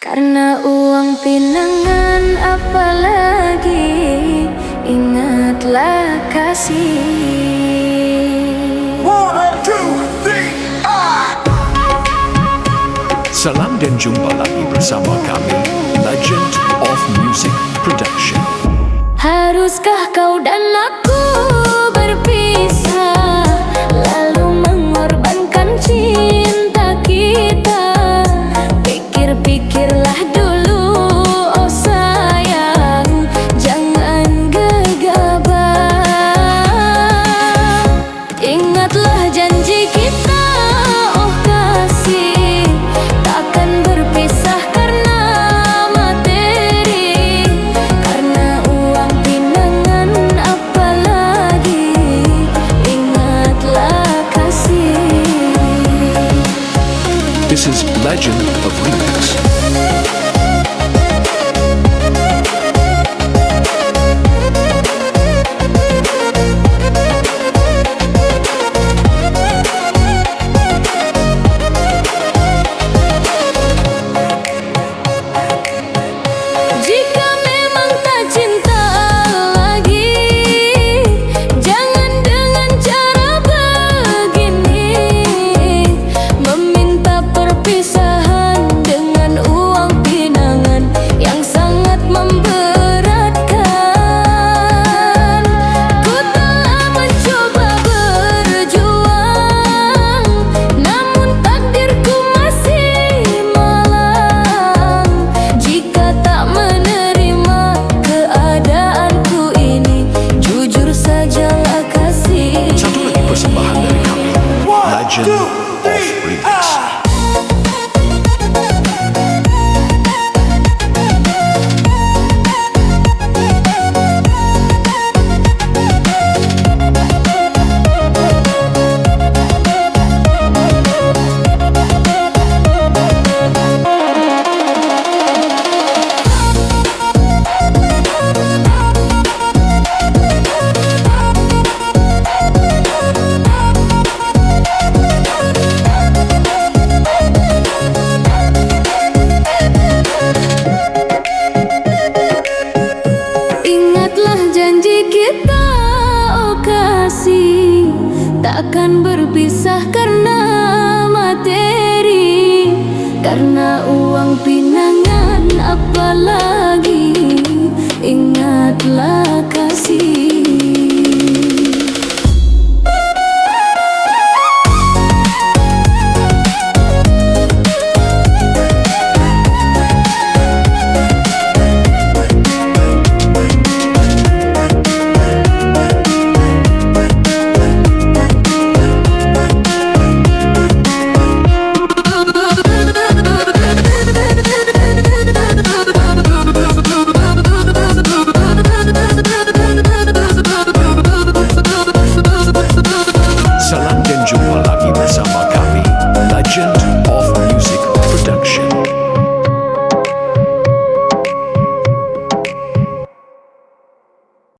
Karena uang pinangan apalagi, ingatlah kasih. Salam dan jumpa lagi bersama kami, Legend of Music Production. Haruskah kau dan aku berpisah, lalu mengorbankan cinta kita? Pikir-pikirlah dulu, oh sayang, jangan gegabah. Ingatlah janji kita, oh kasih, takkan berpisah karena materi. Karena uang pinangan apalagi, ingatlah kasih. This is Legend of Remix. Jika memang tak cinta lagi, jangan dengan cara begini, meminta perpisahan dengan uang pinangan yang sangat memberatkan. Ku telah mencoba berjuang, namun takdirku masih malang. Jika tak menerima keadaanku ini, jujur sajalah kasih. Satu lagi persembahan dari kami, Legend of Remix. Ingatlah janji kita, oh kasih, takkan berpisah karena materi. Karena uang pinangan apalagi, ingatlah kasih. Salam dan jumpa lagi bersama kami, Legend